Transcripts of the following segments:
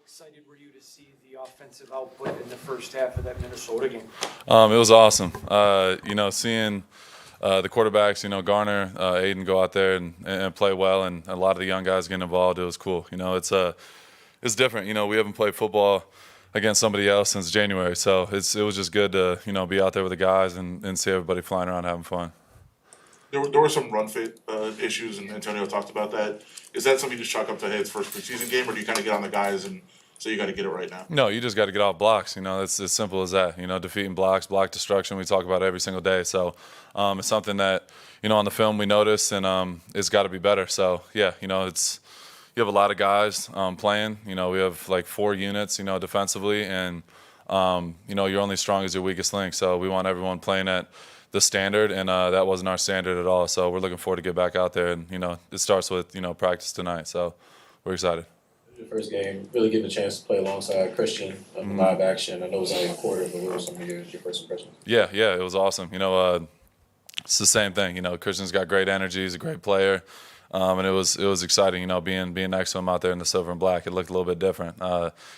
excited were you to see the offensive output in the first half of that Minnesota game? It was awesome. Seeing the quarterbacks, Garner, Aiden go out there and play well, and a lot of the young guys getting involved. It was cool. It's different. We haven't played football against somebody else since January, so it was just good to be out there with the guys and see everybody flying around having fun. There were some run fit issues, and Antonio talked about that. Is that something you just chalk up to, hey, it's first preseason game, or do you kind of get on the guys and say you got to get it right now? No, you just got to get off blocks. It's as simple as that. Defeating blocks, block destruction, we talk about every single day. So it's something that, on the film we notice, and it's got to be better. So, yeah, you have a lot of guys playing. We have like 4 units, defensively, and, you're only strong as your weakest link. So we want everyone playing at the standard, and that wasn't our standard at all. So we're looking forward to get back out there, and, it starts with, practice tonight. So we're excited. Your first game, really getting a chance to play alongside Christian in live action. I know it was only a quarter, but what were some of your first impressions? Yeah, it was awesome. It's the same thing. Christian's got great energy. He's a great player. And it was exciting, being next to him out there in the silver and black. It looked a little bit different.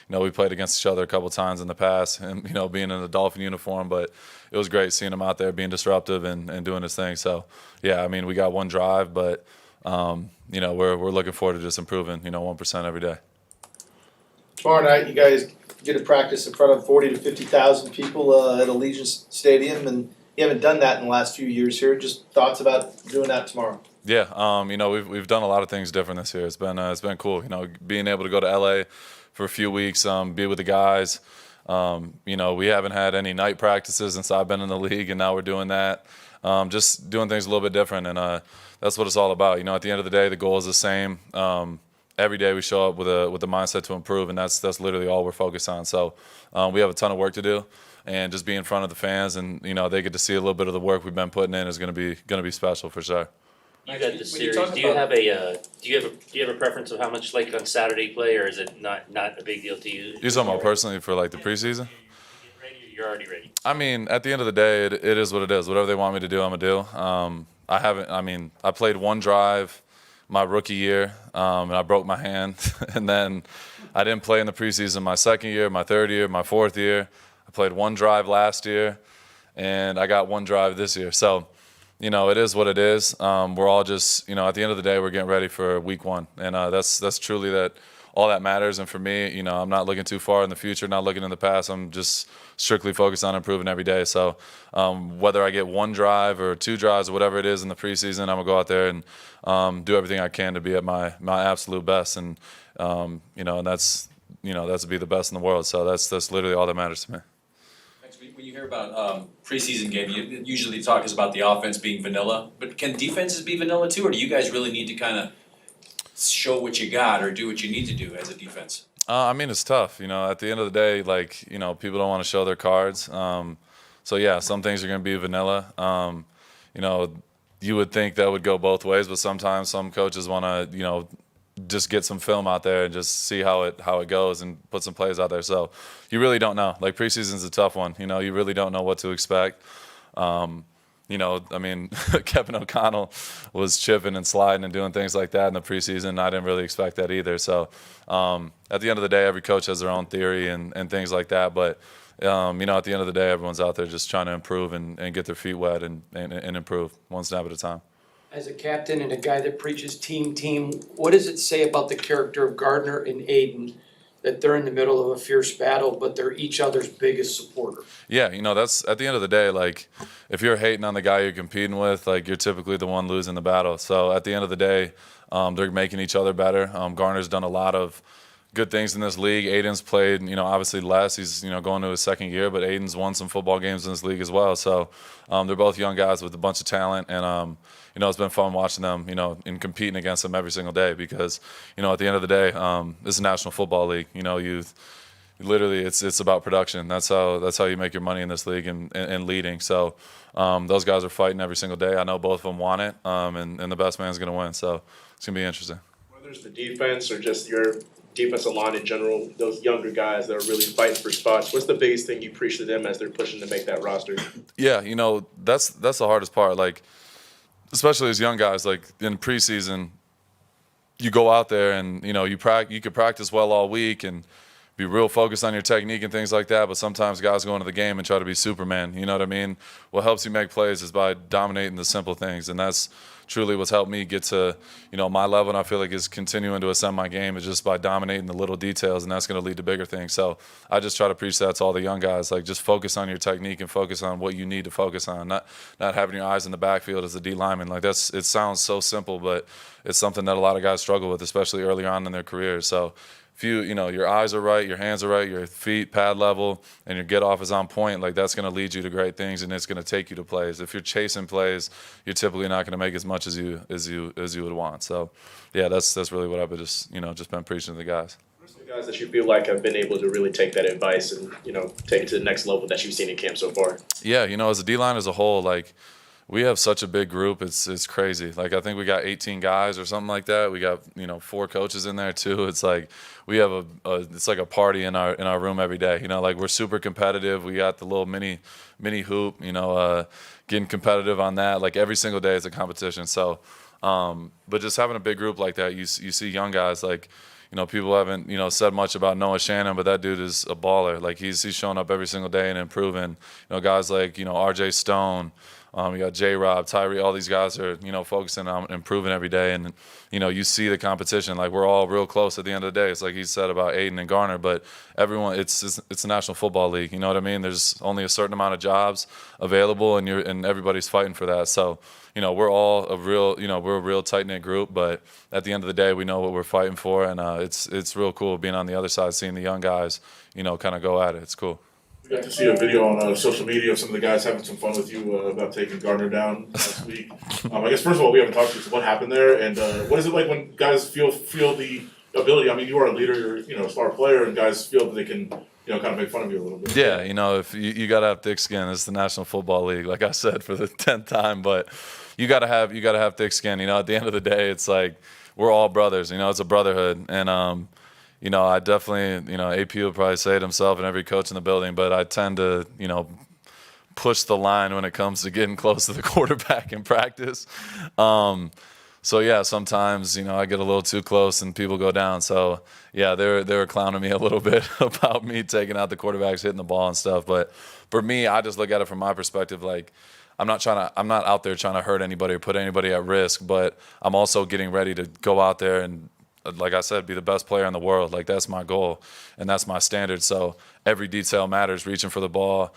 We played against each other a couple times in the past, and being in a Dolphin uniform. But it was great seeing him out there being disruptive and doing his thing. So yeah, we got one drive, but we're looking forward to just improving 1% every day. Tomorrow night, you guys get to practice in front of 40 to 50,000 people at Allegiant Stadium, and you haven't done that in the last few years here. Just thoughts about doing that tomorrow? Yeah, we've done a lot of things different this year. It's been cool. Being able to go to LA for a few weeks, be with the guys. We haven't had any night practices since I've been in the league, and now we're doing that. Just doing things a little bit different, and that's what it's all about. At the end of the day, the goal is the same. Every day we show up with the mindset to improve, and that's literally all we're focused on. So we have a ton of work to do, and just be in front of the fans, and they get to see a little bit of the work we've been putting in is going to be special for sure. You got the series. Do you have a preference of how much like on Saturday play, or is it not a big deal to you? You're talking about personally for like the preseason? You're already ready. At the end of the day, it is what it is. Whatever they want me to do, I'm gonna do. I played one drive my rookie year, and I broke my hand, and then I didn't play in the preseason my second year, my third year, my fourth year. I played one drive last year, and I got one drive this year. So. It is what it is. We're all just, at the end of the day, we're getting ready for week 1. And that's truly all that matters. And for me, I'm not looking too far in the future, not looking in the past. I'm just strictly focused on improving every day. So whether I get one drive or 2 drives or whatever it is in the preseason, I'm going to go out there and do everything I can to be at my absolute best. And, and that's to be the best in the world. So that's literally all that matters to me. When you hear about preseason game, usually talk is about the offense being vanilla, but can defenses be vanilla too, or do you guys really need to kind of show what you got or do what you need to do as a defense? It's tough. At the end of the day, people don't want to show their cards. So yeah, some things are going to be vanilla. You would think that would go both ways, but sometimes some coaches want to, just get some film out there and just see how it goes and put some plays out there. So you really don't know. Like preseason's a tough one. You really don't know what to expect. Kevin O'Connell was chipping and sliding and doing things like that in the preseason. I didn't really expect that either. So at the end of the day, every coach has their own theory and things like that. But at the end of the day, everyone's out there just trying to improve and get their feet wet and improve one snap at a time. As a captain and a guy that preaches team, what does it say about the character of Gardner and Aiden that they're in the middle of a fierce battle, but they're each other's biggest supporter? Yeah, that's at the end of the day, like if you're hating on the guy you're competing with, like you're typically the one losing the battle. So at the end of the day, they're making each other better. Garner's done a lot of good things in this league. Aiden's played, obviously less. He's, going to his second year, but Aiden's won some football games in this league as well. So they're both young guys with a bunch of talent, and it's been fun watching them, and competing against them every single day because, at the end of the day, this is a National Football League. Literally, it's about production. That's how you make your money in this league and leading. So those guys are fighting every single day. I know both of them want it, and the best man's going to win. So it's going to be interesting. Whether it's the defense or just your defensive line in general, those younger guys that are really fighting for spots, what's the biggest thing you preach to them as they're pushing to make that roster? Yeah, that's the hardest part. Like, especially as young guys, like in preseason, you go out there and you could practice well all week and be real focused on your technique and things like that, but sometimes guys go into the game and try to be Superman, you know what I mean? What helps you make plays is by dominating the simple things, and that's truly what's helped me get to, my level, and I feel like is continuing to ascend my game is just by dominating the little details, and that's going to lead to bigger things. So I just try to preach that to all the young guys, like just focus on your technique and focus on what you need to focus on, not having your eyes in the backfield as a D lineman. Like it sounds so simple, but it's something that a lot of guys struggle with, especially early on in their careers. So if your eyes are right, your hands are right, your feet pad level, and your get off is on point, like that's going to lead you to great things, and it's going to take you to plays. If you're chasing plays, you're typically not going to make as much as you would want. So, yeah, that's really what I've been just been preaching to the guys. The guys that you feel like have been able to really take that advice and take it to the next level that you've seen in camp so far? Yeah, as a D-line as a whole, like we have such a big group, it's crazy. Like I think we got 18 guys or something like that. We got 4 coaches in there too. It's like we have it's like a party in our room every day. Like we're super competitive. We got the little mini hoop. Getting competitive on that. Like every single day is a competition. So, but just having a big group like that, you see young guys like. People haven't, said much about Noah Shannon, but that dude is a baller. Like he's showing up every single day and improving. Guys like, RJ Stone, we got J-Rob, Tyree, all these guys are, focusing on improving every day. And, you see the competition. Like we're all real close at the end of the day. It's like he said about Aiden and Garner, but everyone, it's the National Football League. You know what I mean? There's only a certain amount of jobs available, and everybody's fighting for that. So, we're all we're a real tight-knit group, but at the end of the day, we know what we're fighting for, and it's real cool being on the other side, seeing the young guys, kind of go at it. It's cool. We got to see a video on social media of some of the guys having some fun with you about taking Gardner down last week. I guess first of all, we haven't talked to you, so what happened there, and what is it like when guys feel the ability? I mean, you are a leader, you're a star player, and guys feel that they can kind of make fun of you a little bit. Yeah, if you got to have thick skin. It's the National Football League, like I said for the 10th time, but you got to have thick skin. At the end of the day, it's like we're all brothers. It's a brotherhood, and I definitely, AP would probably say it himself and every coach in the building, but I tend to, push the line when it comes to getting close to the quarterback in practice. So yeah, sometimes I get a little too close and people go down. So yeah, they were clowning me a little bit about me taking out the quarterbacks, hitting the ball and stuff. But for me, I just look at it from my perspective. Like I'm not out there trying to hurt anybody or put anybody at risk. But I'm also getting ready to go out there and, like I said, be the best player in the world. Like that's my goal and that's my standard. So every detail matters. Reaching for the ball,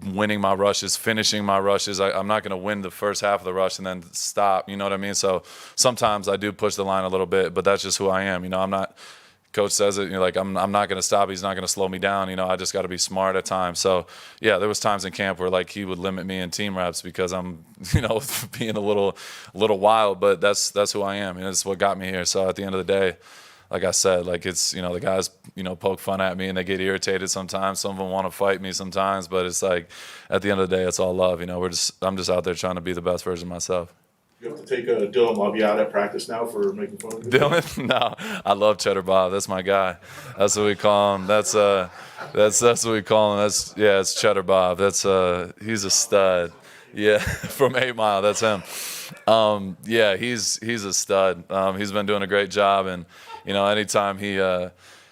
winning my rushes, finishing my rushes. I'm not going to win the first half of the rush and then stop. You know what I mean? So sometimes I do push the line a little bit, but that's just who I am. I'm not. Coach says it. Like I'm not going to stop. He's not going to slow me down. I just got to be smart at times. So yeah, there was times in camp where like he would limit me in team reps because I'm being a little wild. But that's who I am. It's what got me here. So at the end of the day, like I said, like it's, the guys, poke fun at me and they get irritated sometimes. Some of them want to fight me sometimes, but it's like, at the end of the day, it's all love. I'm just out there trying to be the best version of myself. You have to take Dylan Lobby out at practice now for making fun of you? Dylan? No, I love Cheddar Bob. That's my guy. That's what we call him. That's what we call him. It's Cheddar Bob. He's a stud. Yeah, from 8 Mile. That's him. Yeah, he's a stud. He's been doing a great job, and anytime he,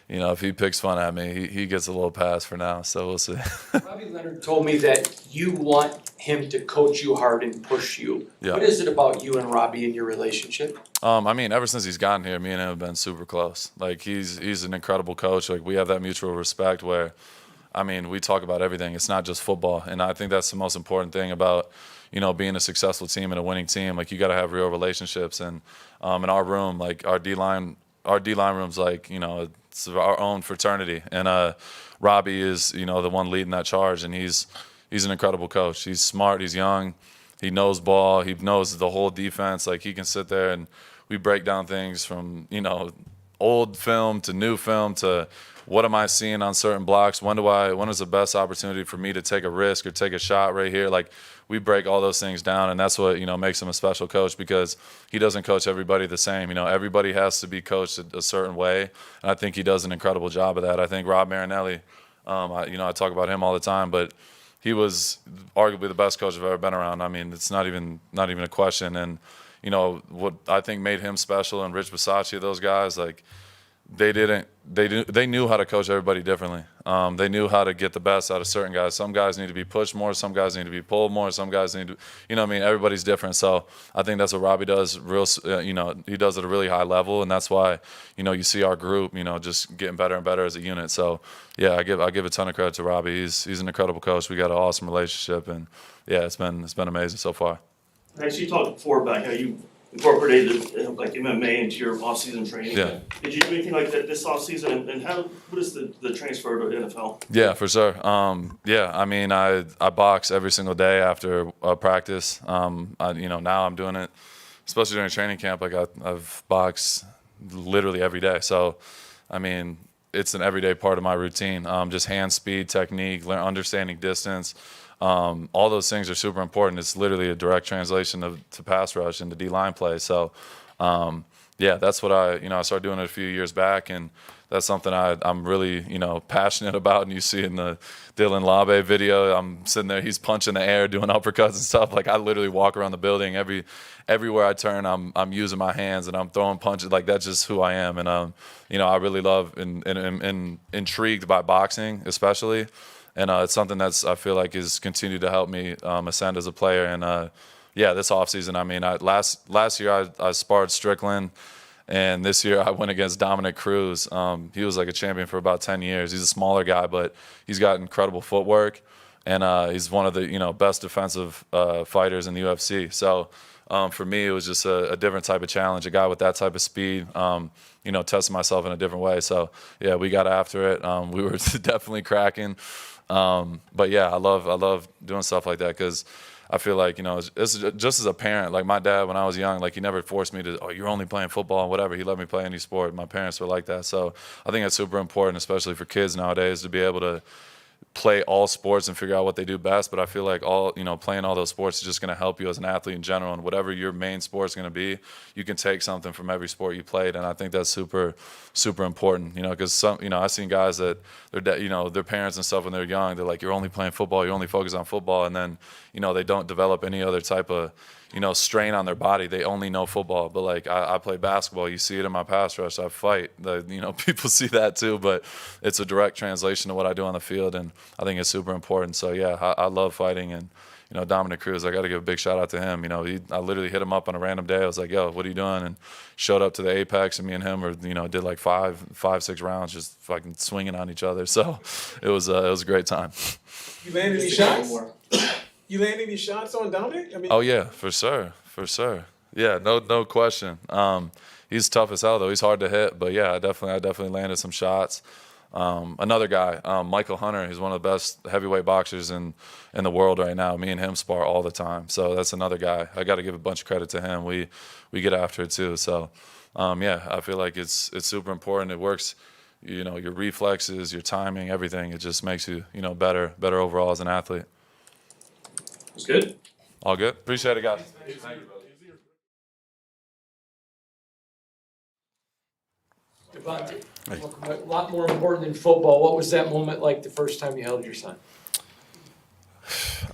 if he picks fun at me, he gets a little pass for now. So we'll see. Robbie Leonard told me that you want him to coach you hard and push you. Yeah. What is it about you and Robbie in your relationship? Ever since he's gotten here, me and him have been super close. Like he's an incredible coach. Like we have that mutual respect where, we talk about everything. It's not just football, and I think that's the most important thing about, being a successful team and a winning team. Like you got to have real relationships. And in our room, like our D-line room's like, it's our own fraternity. And Robbie is, the one leading that charge, and he's an incredible coach. He's smart. He's young. He knows ball. He knows the whole defense. Like he can sit there and we break down things from, old film to new film to what am I seeing on certain blocks? When is the best opportunity for me to take a risk or take a shot right here? Like we break all those things down, and that's what, makes him a special coach, because he doesn't coach everybody the same. Everybody has to be coached a certain way, and I think he does an incredible job of that. I think Rob Marinelli, I talk about him all the time, but he was arguably the best coach I've ever been around. It's not even a question. And what I think made him special, and Rich Bisaccia, those guys, like they knew how to coach everybody differently. They knew how to get the best out of certain guys. Some guys need to be pushed more, some guys need to be pulled more, some guys need to, everybody's different. So I think that's what Robbie does he does at a really high level, and that's why, you see our group, just getting better and better as a unit. So yeah, I give a ton of credit to Robbie. He's an incredible coach. We got an awesome relationship, and yeah, it's been amazing so far. Actually, you talked before about how you incorporated like MMA into your off-season training. Yeah. Did you do anything like that this off-season, and what is the transfer to NFL? Yeah, for sure. I box every single day after practice. Now I'm doing it, especially during training camp. Like I've boxed literally every day. So, it's an everyday part of my routine. Just hand speed, technique, understanding distance. All those things are super important. It's literally a direct translation to pass rush and to D-line play. So, that's what I started doing it a few years back, and that's something I'm really, passionate about. And you see in the Dylan Labe video, I'm sitting there, he's punching the air, doing uppercuts and stuff. Like I literally walk around the building, everywhere I turn, I'm using my hands and I'm throwing punches. Like that's just who I am. And, I really love and intrigued by boxing, especially. And it's something I feel like has continued to help me ascend as a player. And this offseason, last year I sparred Strickland, and this year I went against Dominic Cruz. He was like a champion for about 10 years. He's a smaller guy, but he's got incredible footwork, and he's one of the best defensive fighters in the UFC. So for me, it was just a different type of challenge. A guy with that type of speed. Testing myself in a different way. So yeah, we got after it. We were definitely cracking. But yeah, I love doing stuff like that because I feel like, it's just as a parent, like my dad, when I was young, like he never forced me to, you're only playing football and whatever. He let me play any sport. My parents were like that. So I think it's super important, especially for kids nowadays, to be able to play all sports and figure out what they do best. But I feel like playing all those sports is just going to help you as an athlete in general. And whatever your main sport is going to be, you can take something from every sport you played. And I think that's super, super important, because I've seen guys that their parents and stuff when they're young, they're like, you're only playing football, you only focus on football. And then, they don't develop any other type of, strain on their body. They only know football. But like I play basketball. You see it in my pass rush. I fight. People see that too. But it's a direct translation of what I do on the field, and I think it's super important. So yeah, I love fighting. And Dominic Cruz, I got to give a big shout out to him. I literally hit him up on a random day. I was like, yo, what are you doing? And showed up to the Apex, and me and him did like 5-6 rounds just fucking swinging on each other. So it was a great time. You landed any shots? You landed any shots on Dominic? Oh yeah, for sure. Yeah, no question. He's tough as hell though. He's hard to hit, but yeah, I definitely landed some shots. Another guy, Michael Hunter, he's one of the best heavyweight boxers in the world right now. Me and him spar all the time. So that's another guy. I got to give a bunch of credit to him. We get after it too. So I feel like it's super important. It works, your reflexes, your timing, everything. It just makes you, better overall as an athlete. It's good. All good. Appreciate it, guys. Davante, a lot more important than football. What was that moment like the first time you held your son?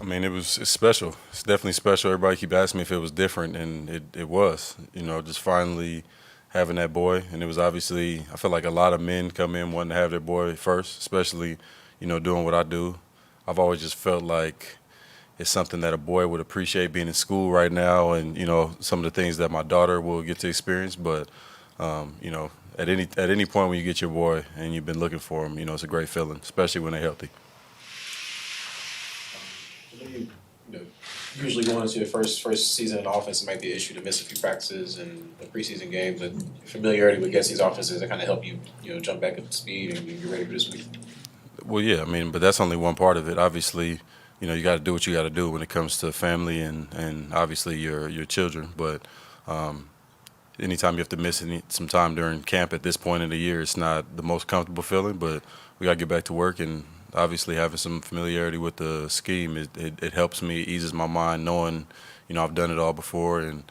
It's special. It's definitely special. Everybody keep asking me if it was different, and it was. Just finally having that boy. And it was obviously, I feel like a lot of men come in wanting to have their boy first, especially, doing what I do. I've always just felt like it's something that a boy would appreciate being in school right now, and some of the things that my daughter will get to experience. But at any point when you get your boy and you've been looking for him, it's a great feeling, especially when they're healthy. Usually going into your first season in offense, it might be an issue to miss a few practices and the preseason games, but familiarity with these offenses that kind of help you, jump back up to speed and get ready for this week. Well, yeah, but that's only one part of it. Obviously, you got to do what you got to do when it comes to family and obviously your children. But anytime you have to miss some time during camp at this point in the year, it's not the most comfortable feeling. But we got to get back to work, and obviously having some familiarity with the scheme, it helps me, eases my mind knowing, I've done it all before, and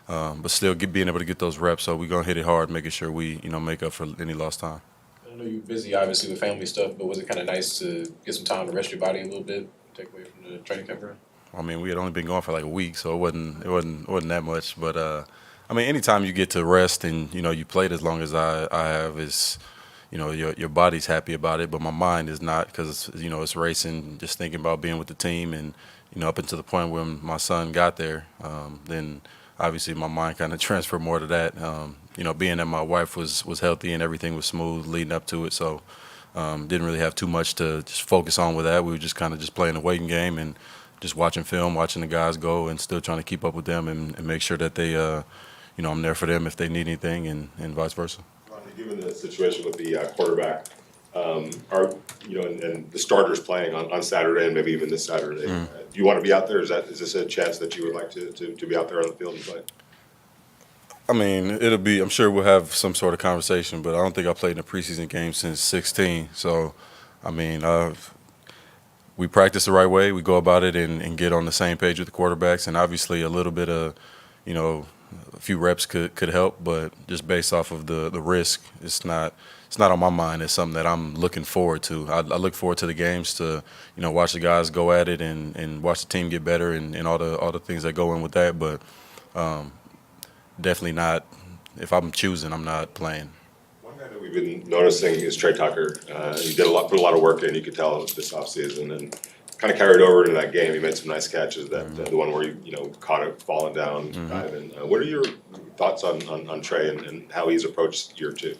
but still being able to get those reps. So we're gonna hit it hard, making sure we make up for any lost time. I know you're busy, obviously, with family stuff, but was it kind of nice to get some time to rest your body a little bit, take away from the training camp run? We had only been going for like a week, so it wasn't that much. But I mean, anytime you get to rest and you played as long as I have, is your body's happy about it, but my mind is not, because it's racing, just thinking about being with the team, and up until the point when my son got there, then obviously my mind kind of transferred more to that. Being that my wife was healthy and everything was smooth leading up to it, so didn't really have too much to just focus on with that. We were just kind of just playing the waiting game and just watching film, watching the guys go, and still trying to keep up with them and make sure that they, I'm there for them if they need anything, and vice versa. Given the situation with the quarterback, and the starters playing on Saturday and maybe even this Saturday, do you want to be out there? Is this a chance that you would like to be out there on the field and play? I mean, I'm sure we'll have some sort of conversation, but I don't think I played in a preseason game since 16. So, I mean, we practice the right way. We go about it and get on the same page with the quarterbacks, and obviously a little bit of, a few reps could help, but just based off of the risk, it's not on my mind. It's something that I'm looking forward to. I look forward to the games to watch the guys go at it and watch the team get better and all the things that go in with that. But definitely not. If I'm choosing, I'm not playing. One guy that we've been noticing is Tre Tucker. He put a lot of work in. You could tell this offseason, and kind of carried over into that game. He made some nice catches. The one where you caught it falling down, diving. What are your thoughts on Tre and how he's approached year two?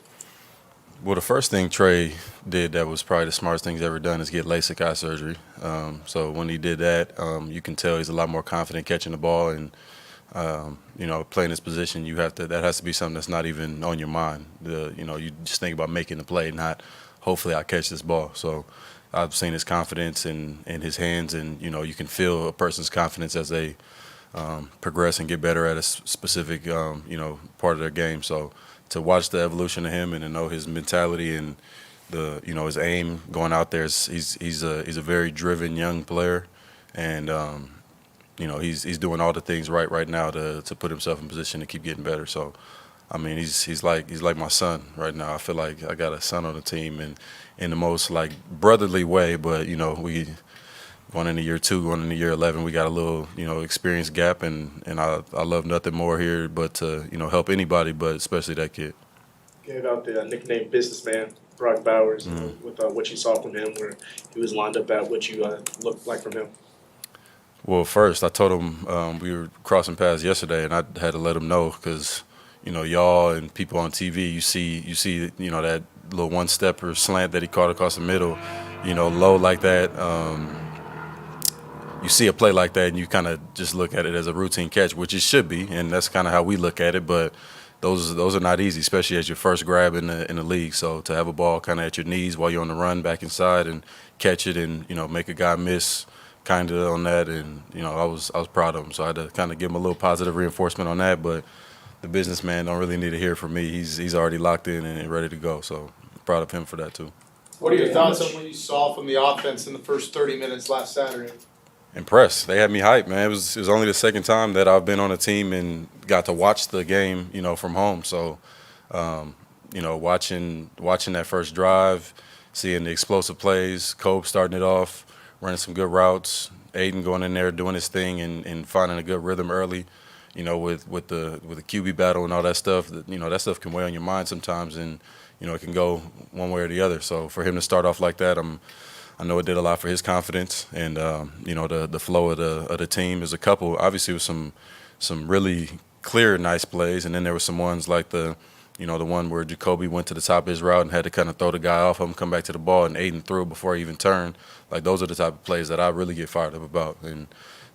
Well, the first thing Tre did that was probably the smartest thing he's ever done is get LASIK eye surgery. So when he did that, you can tell he's a lot more confident catching the ball, and playing this position, that has to be something that's not even on your mind. You just think about making the play, not hopefully I catch this ball. So I've seen his confidence in his hands, and you can feel a person's confidence as they progress and get better at a specific part of their game. So to watch the evolution of him and to know his mentality and his aim going out there, he's a very driven young player, and he's doing all the things right now to put himself in position to keep getting better. So I mean, he's like my son right now. I feel like I got a son on the team, and in the most like brotherly way. But we going into year 2, going into year 11, we got a little experience gap, and I love nothing more here but to help anybody, but especially that kid. Gave out the nickname Businessman, Brock Bowers, with what you saw from him, where he was lined up at what you looked like from him. Well, first I told him we were crossing paths yesterday, and I had to let him know because y'all and people on TV, you see that little one-step or slant that he caught across the middle, low like that. You see a play like that, and you kind of just look at it as a routine catch, which it should be, and that's kind of how we look at it. But those are not easy, especially as your first grab in the league. So to have a ball kind of at your knees while you're on the run back inside and catch it and make a guy miss kind of on that, and I was proud of him. So I had to kind of give him a little positive reinforcement on that. But the businessman don't really need to hear from me. He's already locked in and ready to go. So proud of him for that too. What are your thoughts on what you saw from the offense in the first 30 minutes last Saturday? Impressed. They had me hyped, man. It was only the second time that I've been on a team and got to watch the game, from home. So, watching that first drive, seeing the explosive plays, Cope starting it off, running some good routes, Aiden going in there doing his thing and finding a good rhythm early, with the QB battle and all that stuff. That stuff can weigh on your mind sometimes, and it can go one way or the other. So for him to start off like that, I know it did a lot for his confidence, and the flow of the team. There's a couple, obviously, with some really clear, nice plays, and then there were some ones like the one where Jacoby went to the top of his route and had to kind of throw the guy off him, come back to the ball, and Aiden threw it before he even turned. Like, those are the type of plays that I really get fired up about. And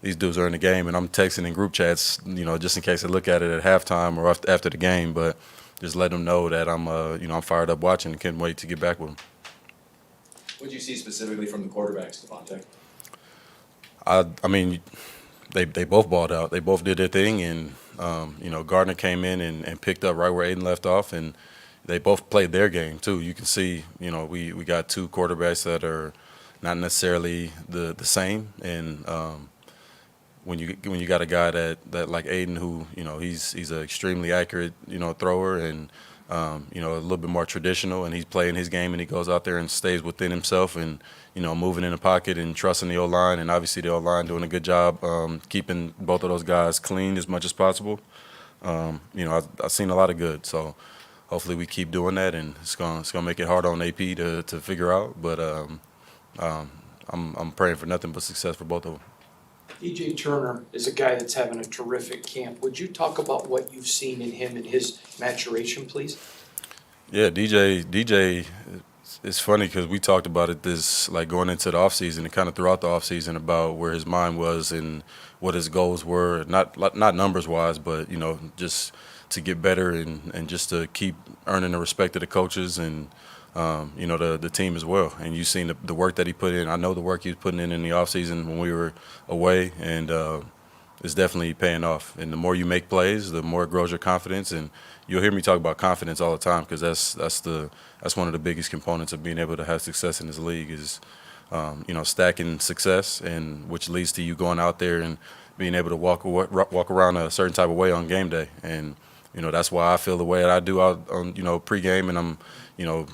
these dudes are in the game, and I'm texting in group chats, just in case I look at it at halftime or after the game, but just let them know that I'm fired up watching and can't wait to get back with them. What did you see specifically from the quarterbacks, Davante? I mean, they both balled out. They both did their thing, and Gardner came in and picked up right where Aiden left off, and they both played their game too. You can see, we got two quarterbacks that are not necessarily the same, and when you got a guy that like Aiden, who he's an extremely accurate thrower, and a little bit more traditional, and he's playing his game, and he goes out there and stays within himself, and moving in the pocket and trusting the O-line, and obviously the O-line doing a good job keeping both of those guys clean as much as possible. I've seen a lot of good. So hopefully we keep doing that, and it's gonna make it hard on AP to figure out. But I'm praying for nothing but success for both of them. DJ Turner is a guy that's having a terrific camp. Would you talk about what you've seen in him and his maturation, please? Yeah, DJ, it's funny because we talked about it going into the offseason and kind of throughout the offseason about where his mind was and what his goals were, not numbers wise, but just to get better and just to keep earning the respect of the coaches and the team as well. And you've seen the work that he put in. I know the work he was putting in the offseason when we were away, and it's definitely paying off. And the more you make plays, the more it grows your confidence. And you'll hear me talk about confidence all the time because that's one of the biggest components of being able to have success in this league is stacking success, and which leads to you going out there and being able to walk around a certain type of way on game day. And that's why I feel the way that I do out on pregame, and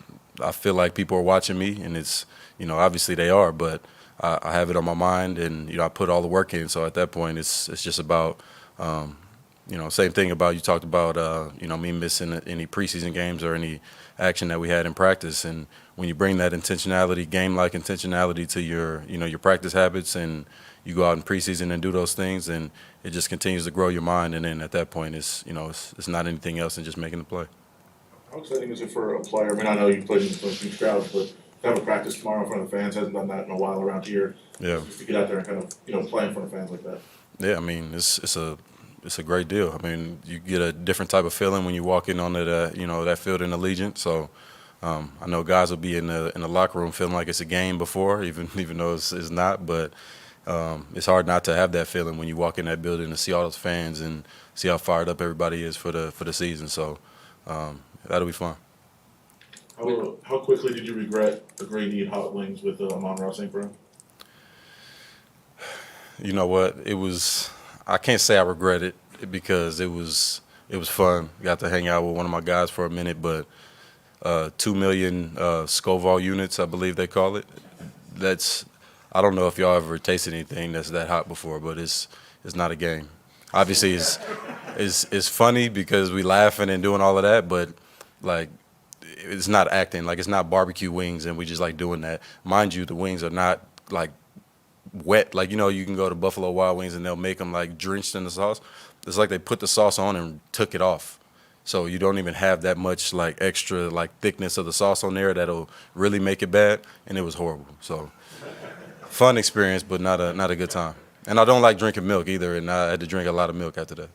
I feel like people are watching me, and it's obviously they are, but I have it on my mind, and I put all the work in. So at that point, it's just about same thing about you talked about me missing any preseason games or any action that we had in practice. And when you bring that intentionality, game-like intentionality to your practice habits, and you go out in preseason and do those things, and it just continues to grow your mind. And then at that point, it's not anything else than just making the play. How exciting is it for a player? I mean, I know you've played in front of huge crowds, but to have a practice tomorrow in front of fans, hasn't done that in a while around here. Yeah. Just to get out there and kind of play in front of fans like that. Yeah, I mean, it's a great deal. I mean, you get a different type of feeling when you walk in onto that field in Allegiant. So I know guys will be in the locker room feeling like it's a game before, even though it's not. But it's hard not to have that feeling when you walk in that building and see all those fans and see how fired up everybody is for the season. So that'll be fun. How quickly did you regret the Great Need hot wings with Amon-Ra St. Brown? You know what? I can't say I regret it because it was fun. Got to hang out with one of my guys for a minute, but 2 million Scoville units, I believe they call it. I don't know if y'all ever tasted anything that's that hot before, but it's not a game. Obviously, it's funny because we laughing and doing all of that, but like it's not acting. Like it's not barbecue wings and we just like doing that. Mind you, the wings are not like wet. Like you can go to Buffalo Wild Wings and they'll make them like drenched in the sauce. It's like they put the sauce on and took it off. So you don't even have that much like extra like thickness of the sauce on there that'll really make it bad. And it was horrible. So fun experience, but not a good time. And I don't like drinking milk either, and I had to drink a lot of milk after that.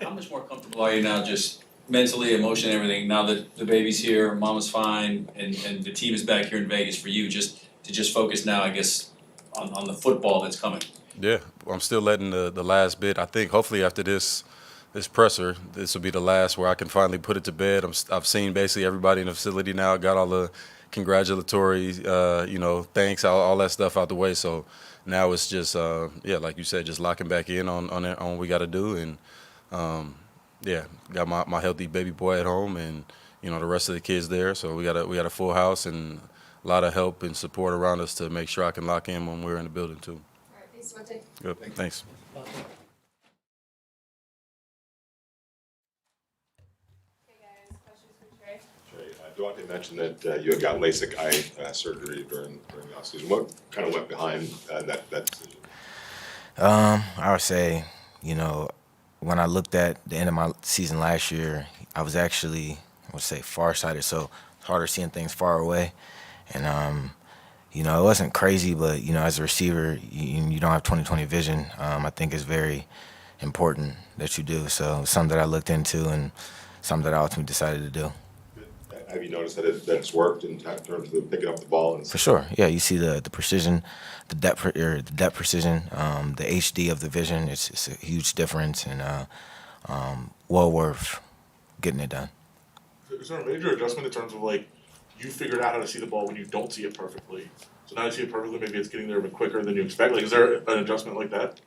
How much more comfortable are you now, just mentally, emotionally, everything, now that the baby's here, mama's fine, and the team is back here in Vegas for you, just to focus now, I guess, on the football that's coming? Yeah, I'm still letting the last bit. I think hopefully after this presser, this will be the last where I can finally put it to bed. I've seen basically everybody in the facility now, got all the congratulatory, thanks, all that stuff out the way. So now it's just, like you said, just locking back in on what we got to do. And, got my healthy baby boy at home and, the rest of the kids there. So we got a full house and a lot of help and support around us to make sure I can lock in when we're in the building too. All right, thanks, Davante. Good, thanks. Okay, guys, questions for Tre? Davante mentioned that you had got LASIK eye surgery during the offseason. What kind of went behind that decision? I would say, when I looked at the end of my season last year, I was actually, farsighted, so it's harder seeing things far away. And, it wasn't crazy, but, as a receiver, you don't have 20/20 vision. I think it's very important that you do. So it's something that I looked into and something that I ultimately decided to do. Have you noticed that it's worked in terms of picking up the ball? For sure, yeah. You see the precision, the depth precision, the HD of the vision. It's a huge difference, and well worth getting it done. Is there a major adjustment in terms of like you figured out how to see the ball when you don't see it perfectly? So now you see it perfectly, maybe it's getting there a bit quicker than you expect. Like, is there an adjustment like that?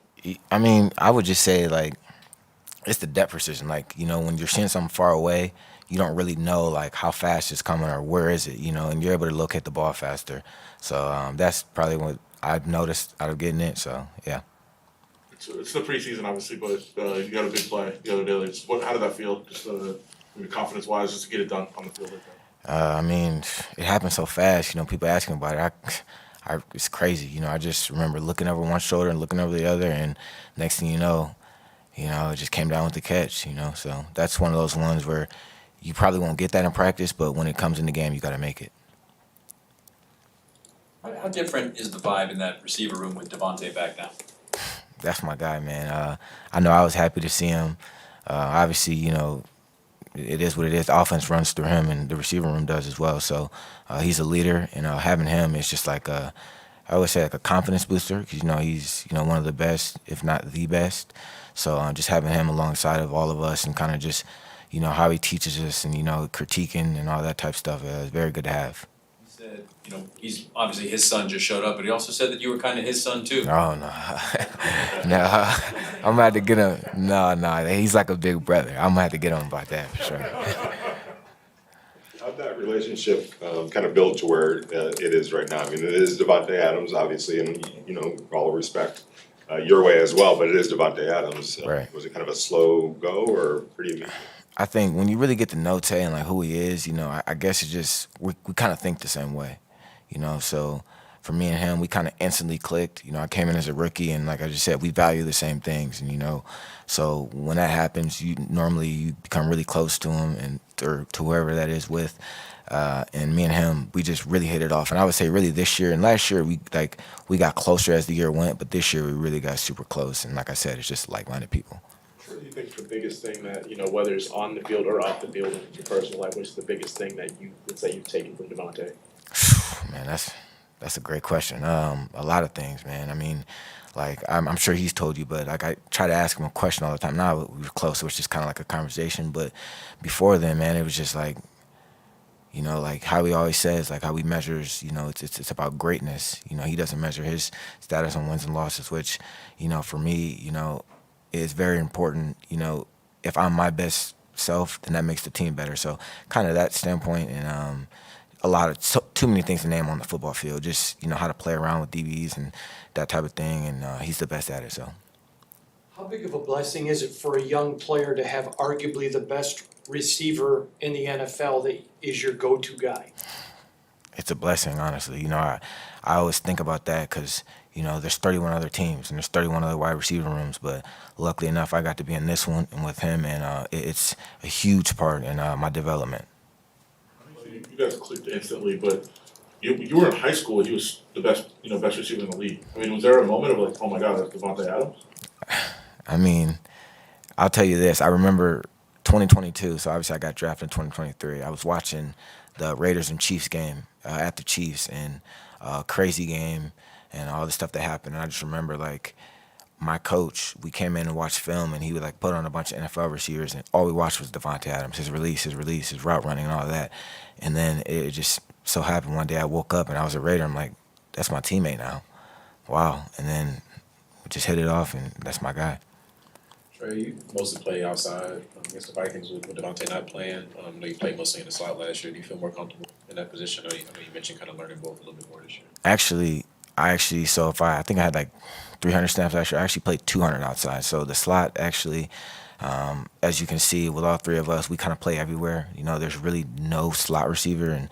I mean, I would just say like it's the depth precision. Like when you're seeing something far away, you don't really know like how fast it's coming or where is it, and you're able to locate the ball faster. So that's probably what I've noticed out of getting it. So yeah. it's the preseason, obviously, but you got a big play the other day. How did that feel? Just maybe confidence-wise, just to get it done on the field like that. I mean, it happened so fast. People asking about it. It's crazy. I just remember looking over one shoulder and looking over the other, and next thing you know, it just came down with the catch. So that's one of those ones where you probably won't get that in practice, but when it comes in the game, you got to make it. How different is the vibe in that receiver room with Davante back now? That's my guy, man. I know I was happy to see him. Obviously, it is what it is. The offense runs through him, and the receiver room does as well. So he's a leader, and having him is just like I always say, like a confidence booster, because he's one of the best, if not the best. So just having him alongside of all of us, and kind of just how he teaches us, and critiquing and all that type of stuff is very good to have. He said, he's obviously his son just showed up, but he also said that you were kind of his son too. Oh no, no, I'm gonna have to get him. No, he's like a big brother. I'm gonna have to get him about that for sure. How'd that relationship kind of build to where it is right now? I mean, it is Davante Adams, obviously, and all respect your way as well, but it is Davante Adams. Right. Was it kind of a slow go or pretty immediate? I think when you really get to know Tay and like who he is, I guess it's just we kind of think the same way, So for me and him, we kind of instantly clicked. I came in as a rookie, and like I just said, we value the same things, and so when that happens, you become really close to him and or to whoever that is with. And me and him, we just really hit it off. And I would say really this year and last year, we got closer as the year went, but this year we really got super close. And like I said, it's just like-minded people. What do you think the biggest thing that, whether it's on the field or off the field in your personal life, what's the biggest thing that you would say you've taken from Davante? Man, that's a great question. A lot of things, man. I mean, like I'm sure he's told you, but like I try to ask him a question all the time. Now we were close, so it's just kind of like a conversation. But before then, man, it was just like, like how he always says, like how he measures, it's about greatness. He doesn't measure his status on wins and losses, which, for me, is very important. If I'm my best self, then that makes the team better. So kind of that standpoint, and too many things to name on the football field. Just how to play around with DBs and that type of thing, and he's the best at it. So. How big of a blessing is it for a young player to have arguably the best receiver in the NFL that is your go-to guy? It's a blessing, honestly. I always think about that because, there's 31 other teams and there's 31 other wide receiver rooms, but luckily enough, I got to be in this one and with him, and it's a huge part in my development. You guys clicked instantly, but you were in high school and he was the best receiver in the league. I mean, was there a moment of like, oh my God, that's Davante Adams? I mean, I'll tell you this. I remember 2022, so obviously I got drafted in 2023. I was watching the Raiders and Chiefs game at the Chiefs, and crazy game and all the stuff that happened. And I just remember, like, my coach, we came in and watched film, and he would, like, put on a bunch of NFL receivers, and all we watched was Davante Adams, his release, his route running, and all of that. And then it just so happened one day I woke up, and I was a Raider. I'm like, that's my teammate now. Wow. And then we just hit it off, and that's my guy. Trey, you mostly play outside against the Vikings with Davante not playing. I know you played mostly in the slot last year. Do you feel more comfortable in that position? I know you mentioned kind of learning both a little bit more this year. So I think I had like 300 snaps last year. I actually played 200 outside. So the slot actually, as you can see with all three of us, we kind of play everywhere. There's really no slot receiver, and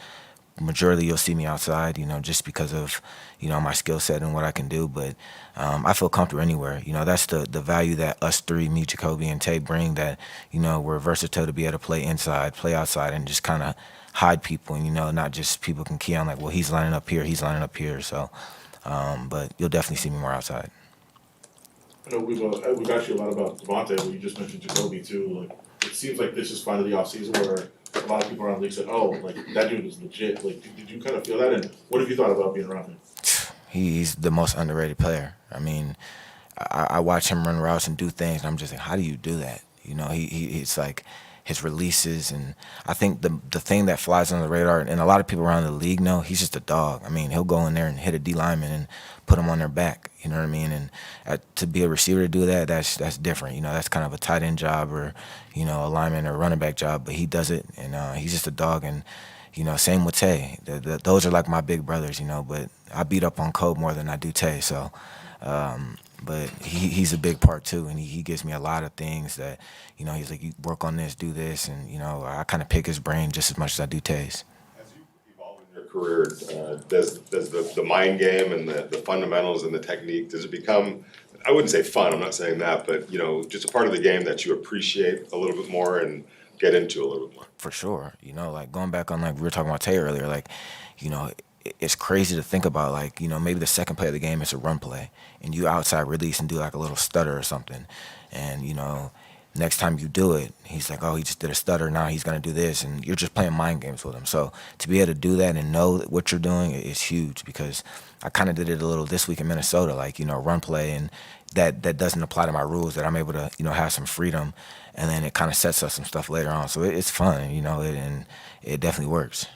majority you'll see me outside, just because of, my skill set and what I can do. But I feel comfortable anywhere. That's the value that us three, me, Jacoby, and Tay bring, that, we're versatile to be able to play inside, play outside, and just kind of hide people. And, not just people can key on like, well, he's lining up here. So, but you'll definitely see me more outside. I know we've asked you a lot about Davante, but you just mentioned Jacoby too. Like, it seems like this is finally the offseason where a lot of people around the league said, oh, like, that dude is legit. Like, did you kind of feel that? And what have you thought about being around him? He's the most underrated player. I mean, I watch him run routes and do things, and I'm just like, how do you do that? It's like his releases, and I think the thing that flies under the radar, and a lot of people around the league know, he's just a dog. I mean, he'll go in there and hit a D lineman and put him on their back. You know what I mean? And to be a receiver to do that, that's different. That's kind of a tight end job, or a lineman or running back job. But he does it, and he's just a dog. And same with Tay. Those are like my big brothers. But I beat up on Kobe more than I do Tay. So but he's a big part too, and he gives me a lot of things that, you know, he's like, you work on this, do this, and, you know, I kind of pick his brain just as much as I do Tay's. As you evolve in your career, does the mind game and the fundamentals and the technique, does it become, I wouldn't say fun, I'm not saying that, but, you know, just a part of the game that you appreciate a little bit more and get into a little bit more? For sure. You know, like going back on, like we were talking about Tay earlier, like, you know, it's crazy to think about, like, you know, maybe the second play of the game is a run play and you outside release and do like a little stutter or something. And, you know, next time you do it, he's like, oh, he just did a stutter, now he's going to do this. And you're just playing mind games with him. So to be able to do that and know that what you're doing is huge, because I kind of did it a little this week in Minnesota, like, you know, run play, and that doesn't apply to my rules, that I'm able to, you know, have some freedom, and then it kind of sets up some stuff later on. So it's fun, you know, and it definitely works.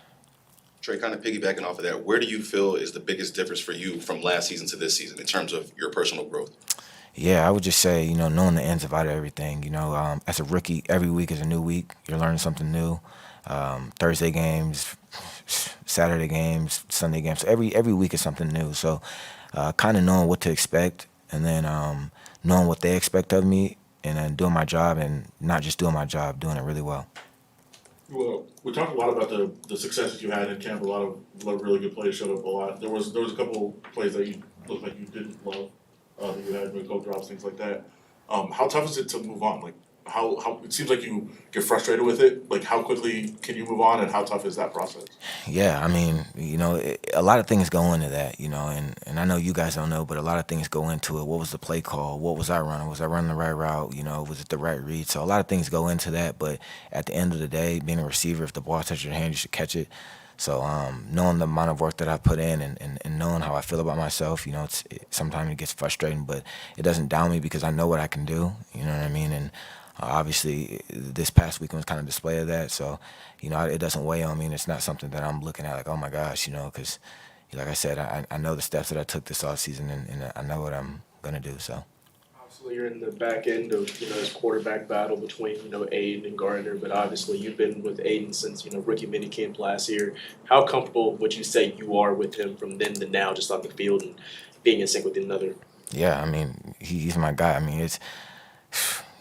Tre, kind of piggybacking off of that, where do you feel is the biggest difference for you from last season to this season in terms of your personal growth? Yeah, I would just say, you know, knowing the ins and outs of everything. You know, as a rookie, every week is a new week. You're learning something new. Thursday games, Saturday games, Sunday games. So every week is something new. So kind of knowing what to expect, and then knowing what they expect of me, and then doing my job, and not just doing my job, doing it really well. Well, we talked a lot about the successes you had in camp. A lot of really good plays showed up a lot. There was a couple plays that you looked like you didn't love, that you had, go drops, things like that. How tough is it to move on? Like, how it seems like you get frustrated with it. Like, how quickly can you move on, and how tough is that process? Yeah, I mean, you know, a lot of things go into that, you know, and I know you guys don't know, but a lot of things go into it. What was the play call? What was I running? Was I running the right route? You know, was it the right read? So a lot of things go into that, but at the end of the day, being a receiver, if the ball touches your hand, you should catch it. So knowing the amount of work that I put in, and knowing how I feel about myself, you know, sometimes it gets frustrating, but it doesn't down me because I know what I can do, you know what I mean? And obviously, this past weekend was kind of a display of that. So, you know, it doesn't weigh on me, and it's not something that I'm looking at like, oh my gosh, you know, because, like I said, I know the steps that I took this offseason, and I know what I'm going to do. So. Obviously, you're in the back end of, you know, this quarterback battle between, you know, Aiden and Gardner, but obviously you've been with Aiden since, you know, rookie minicamp last year. How comfortable would you say you are with him from then to now, just on the field and being in sync with another? Yeah, I mean, he's my guy. I mean, it's,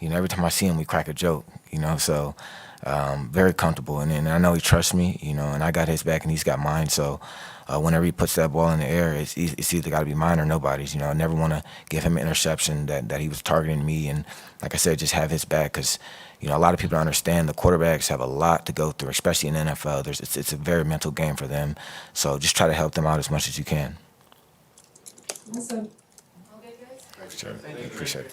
you know, every time I see him, we crack a joke, you know, so very comfortable. And I know he trusts me, you know, and I got his back and he's got mine. So whenever he puts that ball in the air, it's either got to be mine or nobody's. You know, I never want to give him an interception that he was targeting me. And like I said, just have his back, because, you know, a lot of people don't understand the quarterbacks have a lot to go through, especially in the NFL. It's a very mental game for them. So just try to help them out as much as you can. Awesome. All good, guys? Appreciate it.